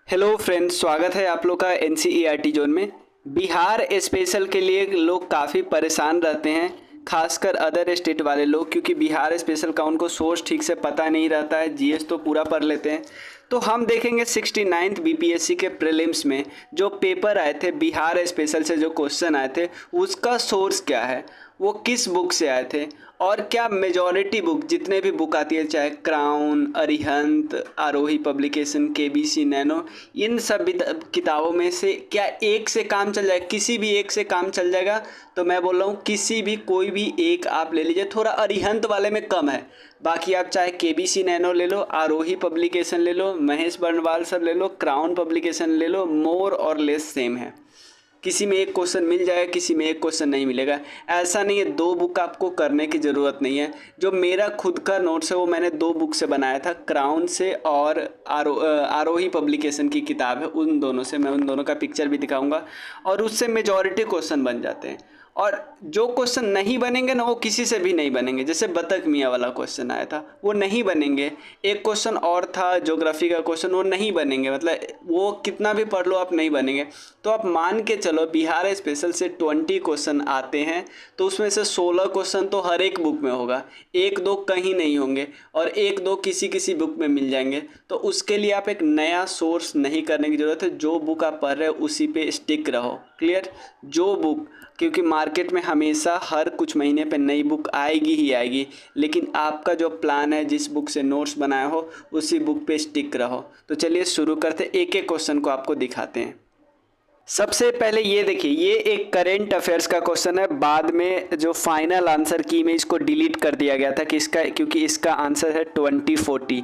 Hello friends, स्वागत है आप लोग का एनसीईआरटी जोन में। बिहार स्पेशल के लिए लोग काफ़ी परेशान रहते हैं, खासकर अदर स्टेट वाले लोग, क्योंकि बिहार स्पेशल का उनको सोर्स ठीक से पता नहीं रहता है। जीएस तो पूरा पढ़ लेते हैं। तो हम देखेंगे 69th बीपीएससी के प्रीलिम्स में जो पेपर आए थे, बिहार स्पेशल से जो क्वेश्चन आए थे, उसका सोर्स क्या है, वो किस बुक से आए थे, और क्या मेजॉरिटी बुक, जितने भी बुक आती है, चाहे क्राउन, अरिहंत, आरोही पब्लिकेशन, केबीसी नैनो, इन सब किताबों में से क्या एक से काम चल जाएगा? किसी भी एक से काम चल जाएगा। तो मैं बोल रहा हूँ किसी भी कोई भी एक आप ले लीजिए। थोड़ा अरिहंत वाले में कम है, बाकी आप चाहे केबीसी नैनो ले लो, आरोही पब्लिकेशन ले लो, महेश बर्नवाल सब ले लो, क्राउन पब्लिकेशन ले लो, मोर और लेस सेम है। किसी में एक क्वेश्चन मिल जाएगा, किसी में एक क्वेश्चन नहीं मिलेगा। ऐसा नहीं है, दो बुक आपको करने की ज़रूरत नहीं है। जो मेरा खुद का नोट्स है वो मैंने दो बुक से बनाया था, क्राउन से और आरोही पब्लिकेशन की किताब है, उन दोनों से। मैं उन दोनों का पिक्चर भी दिखाऊंगा, और उससे मेजॉरिटी क्वेश्चन बन जाते हैं। और जो क्वेश्चन नहीं बनेंगे ना, वो किसी से भी नहीं बनेंगे। जैसे बतख मियाँ वाला क्वेश्चन आया था, वो नहीं बनेंगे। एक क्वेश्चन और था ज्योग्राफी का क्वेश्चन, वो नहीं बनेंगे। मतलब वो कितना भी पढ़ लो, आप नहीं बनेंगे। तो आप मान के चलो बिहार स्पेशल से 20 क्वेश्चन आते हैं, तो उसमें से 16 क्वेश्चन तो हर एक बुक में होगा, एक दो कहीं नहीं होंगे, और एक दो किसी किसी बुक में मिल जाएंगे। तो उसके लिए आप एक नया सोर्स नहीं करने की ज़रूरत है। जो बुक आप पढ़ रहे हो उसी पे स्टिक रहो। क्लियर? जो बुक, क्योंकि मार्केट में हमेशा हर कुछ महीने पे नई बुक आएगी ही आएगी, लेकिन आपका जो प्लान है, जिस बुक से नोट्स बनाए हो उसी बुक पे स्टिक रहो। तो चलिए शुरू करते, एक एक क्वेश्चन को आपको दिखाते हैं। सबसे पहले ये देखिए, ये एक करेंट अफेयर्स का क्वेश्चन है। बाद में जो फाइनल आंसर की में इसको डिलीट कर दिया गया था किसका, क्योंकि इसका आंसर है 2040।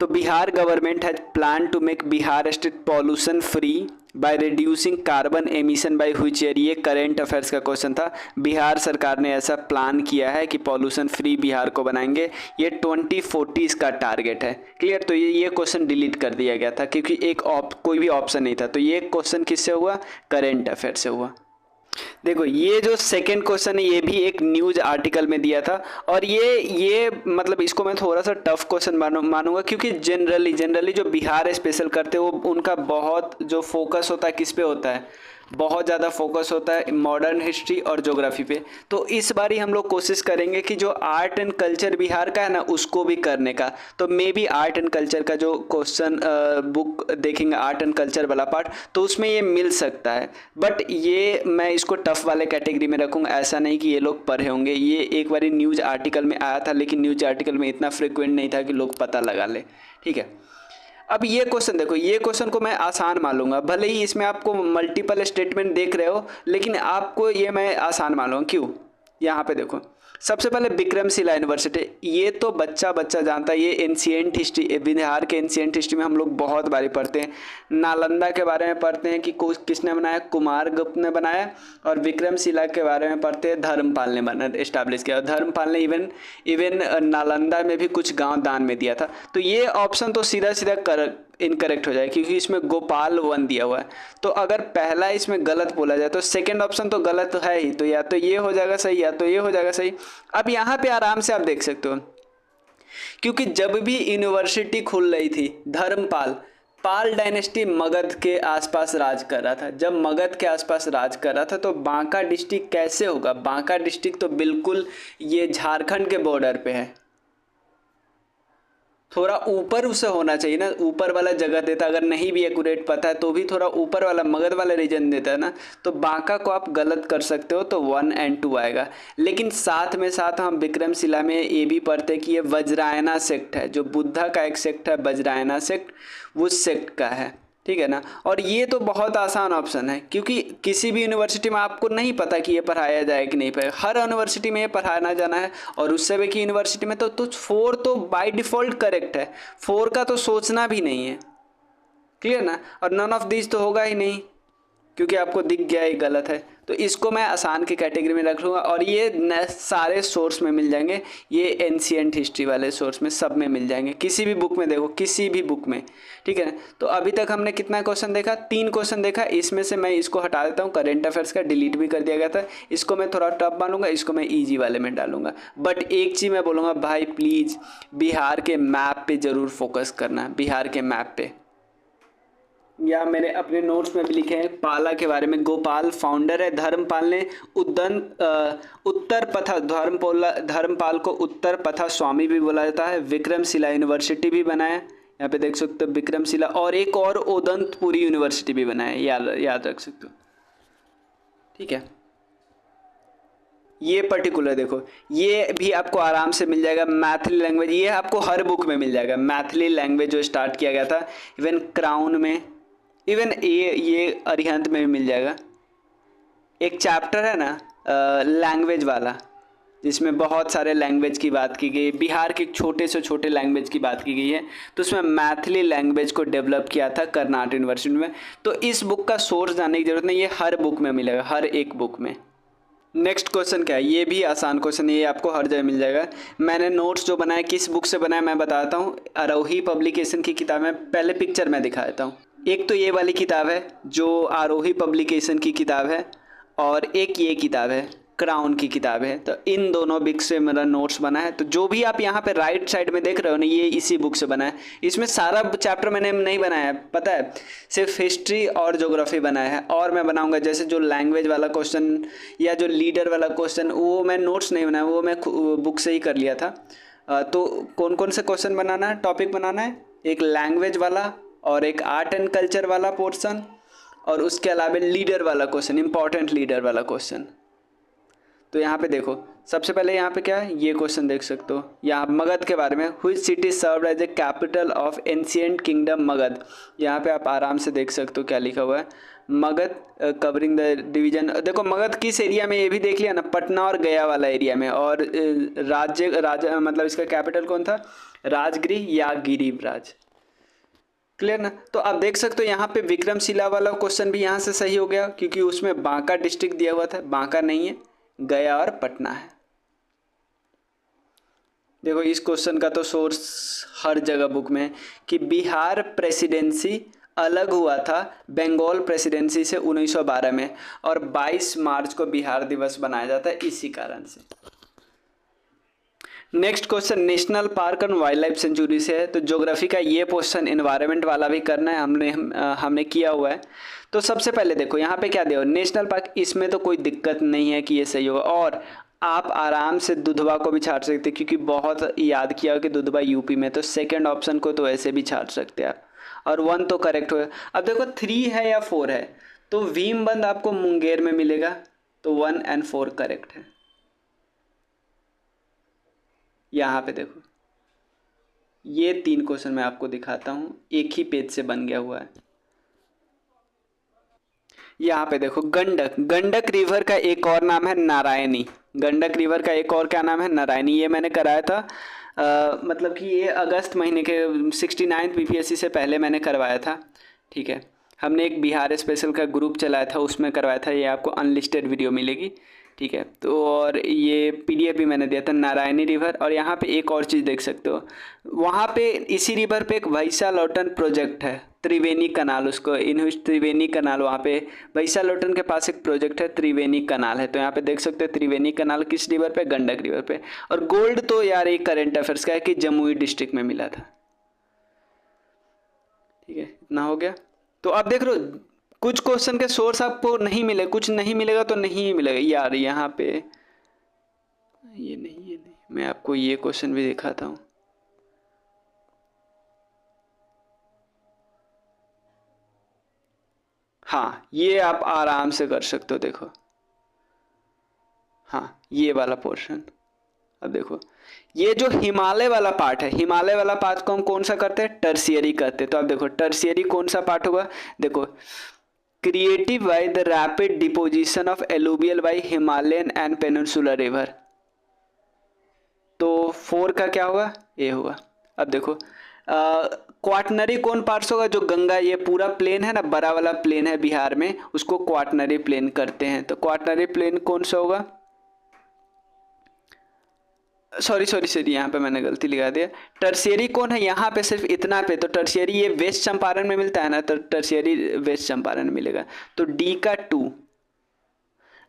तो Bihar government has plan to make Bihar state pollution free by reducing carbon emission by which year. ये करेंट अफेयर्स का क्वेश्चन था। बिहार सरकार ने ऐसा प्लान किया है कि पॉल्यूशन फ्री बिहार को बनाएंगे। ये 2040 इसका टारगेट है। क्लियर? तो ये क्वेश्चन डिलीट कर दिया गया था, क्योंकि कोई भी ऑप्शन नहीं था। तो ये क्वेश्चन किससे हुआ? करेंट अफेयर से हुआ। देखो, ये जो सेकंड क्वेश्चन है, ये भी एक न्यूज आर्टिकल में दिया था, और ये मतलब इसको मैं थोड़ा सा टफ क्वेश्चन मानूंगा, क्योंकि जनरली जो बिहार स्पेशल करते हैं वो उनका बहुत जो फोकस होता है किस पे होता है, बहुत ज़्यादा फोकस होता है मॉडर्न हिस्ट्री और ज्योग्राफी पे। तो इस बार ही हम लोग कोशिश करेंगे कि जो आर्ट एंड कल्चर बिहार का है ना, उसको भी करने का। तो may be art and culture का जो क्वेश्चन बुक देखेंगे, आर्ट एंड कल्चर वाला पार्ट, तो उसमें ये मिल सकता है। बट ये मैं इसको टफ वाले कैटेगरी में रखूँगा। ऐसा नहीं कि ये लोग पढ़े होंगे। ये एक बार न्यूज आर्टिकल में आया था, लेकिन न्यूज आर्टिकल में इतना फ्रिक्वेंट नहीं था कि लोग पता लगा ले। ठीक है, अब ये क्वेश्चन देखो, ये क्वेश्चन को मैं आसान मान लूँगा, भले ही इसमें आपको मल्टीपल स्टेटमेंट देख रहे हो, लेकिन आपको ये मैं आसान मान लूँगा। क्यों? यहाँ पे देखो, सबसे पहले विक्रमशिला यूनिवर्सिटी, ये तो बच्चा बच्चा जानता है। ये एंशिएंट हिस्ट्री, बिहार के एंशिएंट हिस्ट्री में हम लोग बहुत बारी पढ़ते हैं। नालंदा के बारे में पढ़ते हैं कि किसने बनाया, कुमारगुप्त ने बनाया। और विक्रमशिला के बारे में पढ़ते हैं, धर्मपाल ने बना इस्टेब्लिश किया। धर्मपाल ने इवन नालंदा में भी कुछ गांव दान में दिया था। तो ये ऑप्शन तो सीधा सीधा इनकरेक्ट हो जाए, क्योंकि इसमें गोपाल वन दिया हुआ है। तो अगर पहला इसमें गलत बोला जाए तो सेकंड ऑप्शन तो गलत है ही। तो या तो ये हो जाएगा सही, या तो ये हो जाएगा सही। अब यहाँ पे आराम से आप देख सकते हो, क्योंकि जब भी यूनिवर्सिटी खुल रही थी, पाल डायनेस्टी मगध के आसपास राज कर रहा था। जब मगध के आसपास राज कर रहा था, तो बांका डिस्ट्रिक्ट कैसे होगा? बांका डिस्ट्रिक्ट तो बिल्कुल ये झारखंड के बॉर्डर पे है। थोड़ा ऊपर उसे होना चाहिए ना, ऊपर वाला जगह देता। अगर नहीं भी एक्यूरेट पता है तो भी थोड़ा ऊपर वाला मगध वाला रीजन देता है ना। तो बांका को आप गलत कर सकते हो, तो 1 और 2 आएगा। लेकिन साथ में साथ हम विक्रमशिला में ये भी पढ़ते हैं कि ये वज्रायना सेक्ट है, जो बुद्धा का एक सेक्ट है वज्रायना सेक्ट, उस सेक्ट का है। ठीक है ना? और ये तो बहुत आसान ऑप्शन है, क्योंकि किसी भी यूनिवर्सिटी में आपको नहीं पता कि ये पढ़ाया जाए कि नहीं पढ़ाया। हर यूनिवर्सिटी में ये पढ़ाना जाना है, और उससे भी कि यूनिवर्सिटी में तो 4 तो बाय डिफ़ॉल्ट करेक्ट है। 4 का तो सोचना भी नहीं है। क्लियर ना? और नन ऑफ दिस तो होगा ही नहीं, क्योंकि आपको दिख गया ये गलत है। तो इसको मैं आसान की कैटेगरी में रख लूँगा, और ये सारे सोर्स में मिल जाएंगे। ये एंशिएंट हिस्ट्री वाले सोर्स में सब में मिल जाएंगे। किसी भी बुक में देखो, किसी भी बुक में। ठीक है? तो अभी तक हमने कितना क्वेश्चन देखा? 3 क्वेश्चन देखा। इसमें से मैं इसको हटा देता हूँ, करेंट अफेयर्स का डिलीट भी कर दिया गया था। इसको मैं थोड़ा टफ मानूंगा, इसको मैं ईजी वाले में डालूंगा। बट एक चीज़ मैं बोलूँगा, भाई प्लीज़ बिहार के मैप पे ज़रूर फोकस करना, बिहार के मैप पे। या मैंने अपने नोट्स में भी लिखे हैं पाला के बारे में। गोपाल फाउंडर है। धर्मपाल ने उत्तर पथा धर्मपाल को उत्तर पथा स्वामी भी बोला जाता है। विक्रमशिला यूनिवर्सिटी भी बनाया, यहाँ पे देख सकते हो विक्रमशिला, और एक और ओदंतपुरी यूनिवर्सिटी भी बनाया, याद रख सकते हो। ठीक है, ये पर्टिकुलर देखो, ये भी आपको आराम से मिल जाएगा। मैथिली लैंग्वेज, ये आपको हर बुक में मिल जाएगा। मैथिली लैंग्वेज जो स्टार्ट किया गया था, इवन क्राउन में, इवन ये अरिहंत में भी मिल जाएगा। एक चैप्टर है ना लैंग्वेज वाला, जिसमें बहुत सारे लैंग्वेज की बात की गई, बिहार के छोटे से छोटे लैंग्वेज की बात की गई है, तो उसमें मैथिली लैंग्वेज को डेवलप किया था कर्नाटक यूनिवर्सिटी में। तो इस बुक का सोर्स जानने की जरूरत नहीं, ये हर बुक में मिलेगा, हर एक बुक में। नेक्स्ट क्वेश्चन क्या है, ये भी आसान क्वेश्चन है, ये आपको हर जगह मिल जाएगा। मैंने नोट्स जो बनाए किस बुक से बनाया मैं बताता हूँ। आरोही पब्लिकेशन की किताब है। पहले पिक्चर मैं दिखा देता हूँ। एक तो ये वाली किताब है जो आरोही पब्लिकेशन की किताब है, और एक ये किताब है क्राउन की किताब है। तो इन दोनों बुक से मेरा नोट्स बना है। तो जो भी आप यहाँ पे राइट साइड में देख रहे हो ना, ये इसी बुक से बना है। इसमें सारा चैप्टर मैंने नहीं बनाया है, पता है, सिर्फ हिस्ट्री और ज्योग्राफी बनाया है। और मैं बनाऊंगा जैसे जो लैंग्वेज वाला क्वेश्चन या जो लीडर वाला क्वेश्चन, वो मैं नोट्स नहीं बनाया, वो मैं बुक से ही कर लिया था। तो कौन कौन से क्वेश्चन बनाना है, टॉपिक बनाना है, एक लैंग्वेज वाला और एक आर्ट एंड कल्चर वाला पोर्सन, और उसके अलावा लीडर वाला क्वेश्चन, इंपॉर्टेंट लीडर वाला क्वेश्चन। तो यहाँ पे देखो, सबसे पहले यहाँ पे क्या है, ये क्वेश्चन देख सकते हो यहाँ मगध के बारे में। Which city served as a capital of ancient kingdom Magadh. यहाँ पे आप आराम से देख सकते हो क्या लिखा हुआ है, मगध कवरिंग द डिवीजन। देखो मगध किस एरिया में, ये भी देख लिया ना, पटना और गया वाला एरिया में। और राजा मतलब इसका कैपिटल कौन था, राजगृह या गिरिवराज। क्लियर ना। तो आप देख सकते हो यहाँ पे विक्रमशिला वाला क्वेश्चन भी यहाँ से सही हो गया, क्योंकि उसमें बांका डिस्ट्रिक्ट दिया हुआ था, बांका नहीं है, गया और पटना है। देखो इस क्वेश्चन का तो सोर्स हर जगह बुक में है कि बिहार प्रेसिडेंसी अलग हुआ था बंगाल प्रेसिडेंसी से 1912 में, और 22 मार्च को बिहार दिवस बनाया जाता है इसी कारण से। Next question national park and wild life sanctuary से है। तो ज्योग्राफी का ये क्वेश्चन एनवायरनमेंट वाला भी करना है, हमने किया हुआ है। तो सबसे पहले देखो यहाँ पे क्या दिया, नेशनल पार्क, इसमें तो कोई दिक्कत नहीं है कि ये सही होगा। और आप आराम से दुधवा को भी छाट सकते, क्योंकि बहुत याद किया हो कि दुधवा यूपी में, तो सेकंड ऑप्शन को तो ऐसे भी छाट सकते हैं आप। और 1 तो करेक्ट होगा। अब देखो 3 है या 4 है, तो भीमबंद आपको मुंगेर में मिलेगा, तो 1 और 4 करेक्ट है। यहाँ पे देखो ये 3 क्वेश्चन मैं आपको दिखाता हूँ, एक ही पेज से बन गया हुआ है। यहाँ पे देखो गंडक रिवर का एक और नाम है नारायणी। गंडक रिवर का एक और क्या नाम है, नारायणी। ये मैंने कराया था मतलब कि ये अगस्त महीने के 69 बीपीएससी से पहले मैंने करवाया था। ठीक है, हमने एक बिहार स्पेशल का ग्रुप चलाया था, उसमें करवाया था। ये आपको अनलिस्टेड वीडियो मिलेगी। ठीक है, तो और ये पीडीएफ भी मैंने दिया था, नारायणी रिवर। और यहाँ पे एक और चीज़ देख सकते हो, वहाँ पे इसी रिवर पे एक वैशालोटन प्रोजेक्ट है, त्रिवेणी कनाल, उसको त्रिवेणी कनाल, वहाँ पे वैशालोटन के पास एक प्रोजेक्ट है, त्रिवेणी कनाल है। तो यहाँ पे देख सकते हो त्रिवेणी कनाल किस रिवर पे, गंडक रिवर पे। और गोल्ड तो यार एक करेंट अफेयर्स का है कि जमुई डिस्ट्रिक्ट में मिला था। ठीक है, इतना हो गया। तो आप देख रहे हो कुछ क्वेश्चन के सोर्स आपको नहीं मिले, कुछ नहीं मिलेगा तो नहीं मिलेगा यार। यहाँ पे ये नहीं, मैं आपको ये क्वेश्चन भी दिखाता हूँ। हाँ, ये आप आराम से कर सकते हो। देखो हाँ, ये वाला पोर्शन। अब देखो ये जो हिमालय वाला पार्ट है, हिमालय वाला पार्ट को हम कौन सा करते हैं, टर्शियरी करते हैं। तो आप देखो टर्शियरी कौन सा पार्ट होगा, देखो creative by the rapid deposition of alluvial by Himalayan and peninsular river. तो 4 का क्या होगा, ए होगा। अब देखो क्वाटनरी कौन पार्ट्स होगा, जो गंगा, ये पूरा प्लेन है ना, बड़ा वाला प्लेन है बिहार में, उसको क्वाटनरी प्लेन करते हैं। तो क्वाटनरी प्लेन कौन सा होगा, सॉरी यहाँ पे मैंने गलती लगा दिया। टर्शियरी कौन है, यहाँ पे सिर्फ इतना पे, तो टर्शियरी ये वेस्ट चंपारण में मिलता है ना, तो टर्शियरी वेस्ट चंपारण में मिलेगा। तो डी का 2,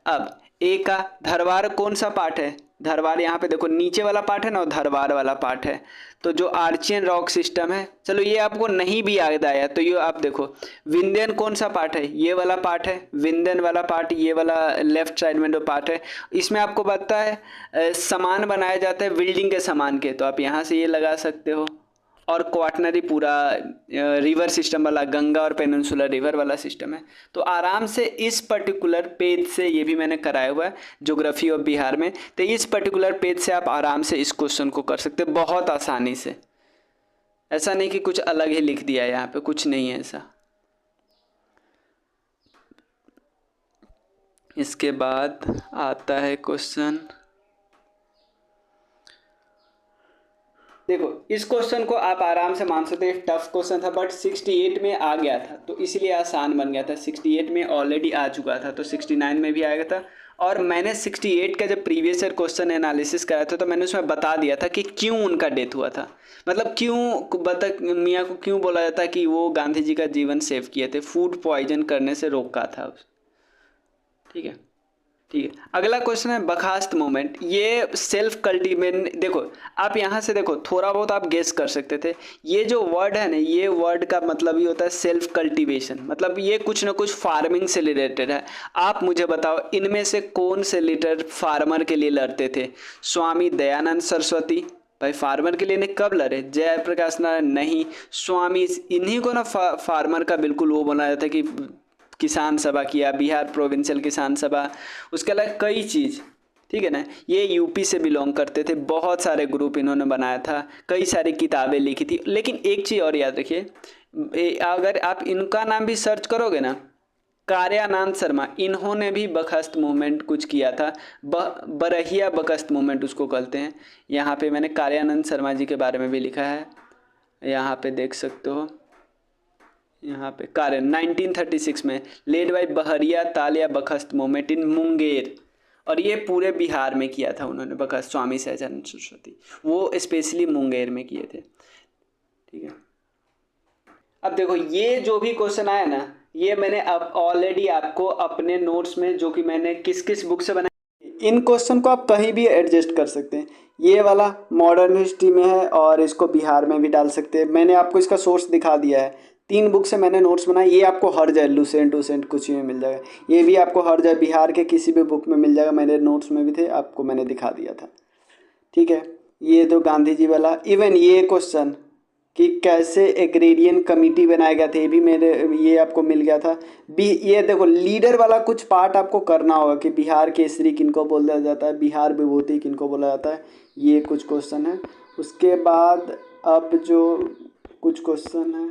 अब ए का धरवार कौन सा पार्ट है, धरवार यहाँ पे देखो नीचे वाला पार्ट है ना, धरवार वाला पार्ट है। तो जो आर्चियन रॉक सिस्टम है, चलो ये आपको नहीं भी याद आया तो ये आप देखो, विंध्यन कौन सा पार्ट है, ये वाला पार्ट है, विंध्यन वाला पार्ट, ये वाला लेफ्ट साइड में जो पार्ट है, इसमें आपको पता है सामान बनाया जाता है बिल्डिंग के सामान के, तो आप यहाँ से ये लगा सकते हो। और क्वाटनरी पूरा रिवर सिस्टम वाला, गंगा और पेनिनसुलर रिवर वाला सिस्टम है। तो आराम से इस पर्टिकुलर पेज से, ये भी मैंने कराया हुआ है ज्योग्राफी ऑफ बिहार में, तो इस पर्टिकुलर पेज से आप आराम से इस क्वेश्चन को कर सकते हो बहुत आसानी से। ऐसा नहीं कि कुछ अलग ही लिख दिया है, यहाँ पे कुछ नहीं है ऐसा। इसके बाद आता है क्वेश्चन, देखो इस क्वेश्चन को आप आराम से मान सकते हैं, टफ क्वेश्चन था बट 68 में आ गया था तो इसलिए आसान बन गया था। 68 में ऑलरेडी आ चुका था तो 69 में भी आएगा था। और मैंने 68 का जब प्रीवियस ईयर क्वेश्चन एनालिसिस कराया था तो मैंने उसमें बता दिया था कि क्यों उनका डेथ हुआ था, मतलब क्यों बतख मियाँ को क्यों बोला जाता है कि वो गांधी जी का जीवन सेव किए थे, फूड पॉइजन करने से रोका था। ठीक है, ठीक है। अगला क्वेश्चन है बर्खास्त मूवमेंट। ये सेल्फ कल्टीवेट, देखो आप यहाँ से देखो थोड़ा बहुत आप गेस कर सकते थे। ये जो वर्ड है ना, ये वर्ड का मतलब ये होता है सेल्फ कल्टीवेशन, मतलब ये कुछ ना कुछ फार्मिंग से रिलेटेड है। आप मुझे बताओ इनमें से कौन से लीडर फार्मर के लिए लड़ते थे? स्वामी दयानंद सरस्वती, भाई फार्मर के लिए नहीं, कब लड़े? जयप्रकाश नारायण नहीं, स्वामी, इन्हीं को ना फार्मर का बिल्कुल वो बनाया था कि किसान सभा किया, बिहार प्रोविंशियल किसान सभा, उसके अलावा कई चीज़, ठीक है ना। ये यूपी से बिलोंग करते थे, बहुत सारे ग्रुप इन्होंने बनाया था, कई सारी किताबें लिखी थी। लेकिन एक चीज़ और याद रखिए, अगर आप इनका नाम भी सर्च करोगे ना, कार्यानंद शर्मा, इन्होंने भी बर्खास्त मूवमेंट कुछ किया था, बरहिया बर्खास्त मूवमेंट उसको कहते हैं। यहाँ पे मैंने कार्यानंद शर्मा जी के बारे में भी लिखा है, यहाँ पे देख सकते हो। यहाँ पे कार्य 1936 में लेड बाई बहरिया तालिया बर्खास्त मूवमेंट इन मुंगेर, और ये पूरे बिहार में किया था उन्होंने बर्खास्त, स्वामी सहजानंद सरस्वती, वो स्पेशली मुंगेर में किए थे। ठीक है, अब देखो ये जो भी क्वेश्चन आया ना, ये मैंने अब ऑलरेडी आपको अपने नोट्स में, जो कि मैंने किस किस बुक से बनाया, इन क्वेश्चन को आप कहीं भी एडजस्ट कर सकते हैं। ये वाला मॉडर्न हिस्ट्री में है और इसको बिहार में भी डाल सकते हैं। मैंने आपको इसका सोर्स दिखा दिया है, 3 बुक से मैंने नोट्स बनाए, ये आपको हर जगह लुसेंट वुसेंट कुछ में मिल जाएगा। ये भी आपको हर जगह बिहार के किसी भी बुक में मिल जाएगा, मेरे नोट्स में भी थे, आपको मैंने दिखा दिया था। ठीक है, ये तो गांधी जी वाला, इवन ये क्वेश्चन कि कैसे एग्रेरियन कमेटी बनाया गया था, ये भी मेरे, ये आपको मिल गया था। ये देखो लीडर वाला कुछ पार्ट आपको करना होगा कि बिहार केसरी किनको बोला जाता है, बिहार विभूति किनको बोला जाता है, ये कुछ क्वेश्चन है। उसके बाद अब जो कुछ क्वेश्चन है,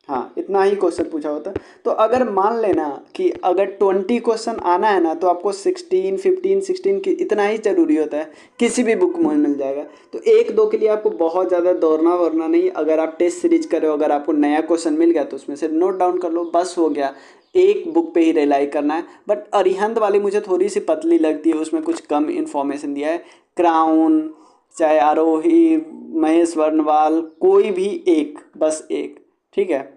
हाँ इतना ही क्वेश्चन पूछा होता है। तो अगर मान लेना कि अगर 20 क्वेश्चन आना है ना, तो आपको 16, 15, 16 की इतना ही ज़रूरी होता है, किसी भी बुक में मिल जाएगा। तो 1-2 के लिए आपको बहुत ज़्यादा दौड़ना वरना नहीं। अगर आप टेस्ट सीरीज कर रहे हो, अगर आपको नया क्वेश्चन मिल गया तो उसमें से नोट डाउन कर लो, बस हो गया। एक बुक पे ही रिलाई करना है। बट अरिहंत वाली मुझे थोड़ी सी पतली लगती है, उसमें कुछ कम इन्फॉर्मेशन दिया है। क्राउन, चाहे आरोही, महेश वर्णवाल, कोई भी एक, बस एक, ठीक है।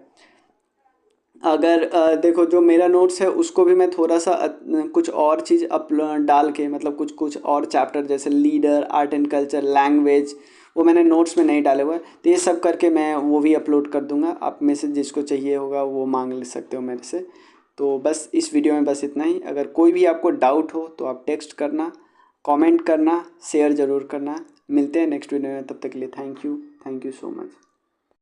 अगर देखो जो मेरा नोट्स है उसको भी मैं थोड़ा सा कुछ और चीज़ डाल के, मतलब कुछ कुछ और चैप्टर जैसे leader, art and culture, language, वो मैंने नोट्स में नहीं डाले हुए, तो ये सब करके मैं वो भी अपलोड कर दूंगा। आप में से जिसको चाहिए होगा वो मांग ले सकते हो मेरे से। तो बस इस वीडियो में बस इतना ही। अगर कोई भी आपको डाउट हो तो आप टेक्स्ट करना, कमेंट करना, शेयर ज़रूर करना। मिलते हैं नेक्स्ट वीडियो में, तब तक के लिए थैंक यू सो मच।